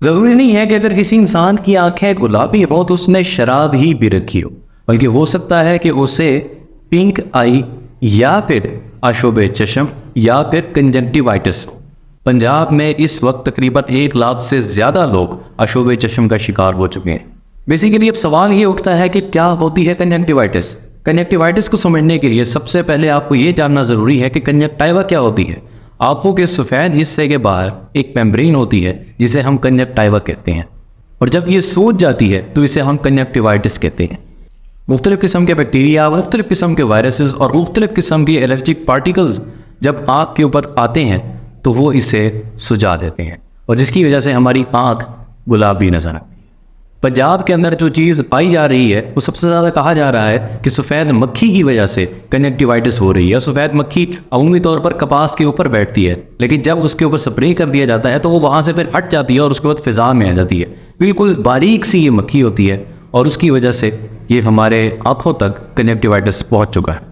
जरूरी नहीं है कि अगर किसी इंसान की आंखें गुलाबी हो तो उसने शराब ही पी रखी हो, बल्कि हो सकता है कि उसे पिंक आई या फिर आशोब चश्म या फिर कंजंक्टिवाइटिस हो। पंजाब में इस वक्त तकरीबन 1 लाख से ज़्यादा लोग आशोब चश्म का शिकार हो चुके हैं। बेसिकली अब सवाल ये उठता है कि क्या होती है कंजंक्टिवाइटिस। कंजंक्टिवाइटिस को समझने के लिए सबसे पहले आपको ये जानना ज़रूरी है कि कंजंक्टिवा क्या होती है। आंखों के सफ़ेद हिस्से के बाहर एक मेम्ब्रेन होती है जिसे हम कंजंक्टिवा कहते हैं, और जब ये सूज जाती है तो इसे हम कंजंक्टिवाइटिस कहते हैं। मुख्तलिफ़ किस्म के बैक्टीरिया, मुख्तलिफ़ किस्म के वायरसेस और मुख्तलिफ़ किस्म के एलर्जिक पार्टिकल्स जब आँख के ऊपर आते हैं तो वो इसे सुझा देते हैं, और जिसकी वजह से हमारी आँख गुलाबी नजर आती है। पंजाब के अंदर जो चीज़ पाई जा रही है वो सबसे ज़्यादा कहा जा रहा है कि सफ़ेद मक्खी की वजह से कंजंक्टिवाइटिस हो रही है। सफ़ेद मक्खी अमूमी तौर पर कपास के ऊपर बैठती है, लेकिन जब उसके ऊपर स्प्रे कर दिया जाता है तो वो वहाँ से फिर हट जाती है और उसके बाद फ़िज़ा में आ जाती है। बिल्कुल बारीक सी ये मक्खी होती है और उसकी वजह से ये हमारे आँखों तक कंजंक्टिवाइटिस पहुँच चुका है।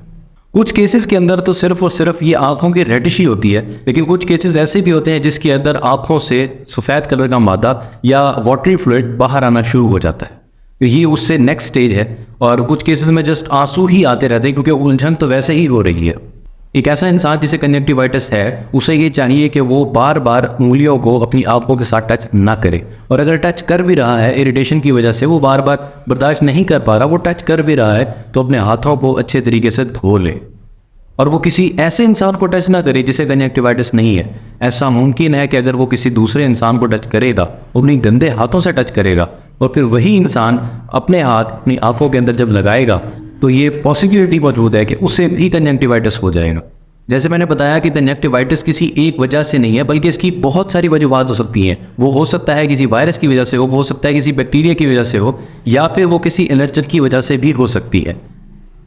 कुछ केसेस के अंदर तो सिर्फ और सिर्फ ये आंखों की रेडिश ही होती है, लेकिन कुछ केसेस ऐसे भी होते हैं जिसके अंदर आंखों से सफ़ेद कलर का मादा या वाटरी फ्लूइड बाहर आना शुरू हो जाता है। ये उससे नेक्स्ट स्टेज है, और कुछ केसेस में जस्ट आंसू ही आते रहते हैं क्योंकि उलझन तो वैसे ही हो रही है। एक ऐसा इंसान जिसे कंजंक्टिवाइटिस है उसे ये चाहिए कि वो बार बार उंगलियों को अपनी आंखों के साथ टच ना करे, और अगर टच कर भी रहा है इरिटेशन की वजह से वो बार बार बर्दाश्त नहीं कर पा रहा, वो टच कर भी रहा है तो अपने हाथों को अच्छे तरीके से धो ले, और वो किसी ऐसे इंसान को टच ना करे जिसे कंजंक्टिवाइटिस नहीं है। ऐसा मुमकिन है कि अगर वो किसी दूसरे इंसान को टच करेगा, अपनी गंदे हाथों से टच करेगा, और फिर वही इंसान अपने हाथ अपनी आंखों के अंदर जब लगाएगा तो ये पॉसिबिलिटी मौजूद है कि उसे भी कंजंक्टिवाइटिस हो जाएगा। जैसे मैंने बताया कि कंजंक्टिवाइटिस किसी एक वजह से नहीं है, बल्कि इसकी बहुत सारी वजूहात हो सकती हैं। वो हो सकता है किसी वायरस की वजह से हो सकता है किसी बैक्टीरिया की वजह से हो, या फिर वो किसी एलर्जन की वजह से भी हो सकती है।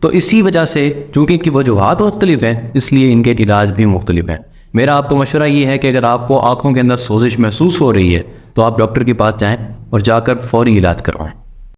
तो इसी वजह से चूंकि इनकी वजूहात मुख्तलिफ हैं, इसलिए इनके इलाज भी मुख्तलिफ हैं। मेरा आपको मशवरा ये है कि अगर आपको आंखों के अंदर सोजिश महसूस हो रही है तो आप डॉक्टर के पास जाएं और जाकर फौरी इलाज करवाएं।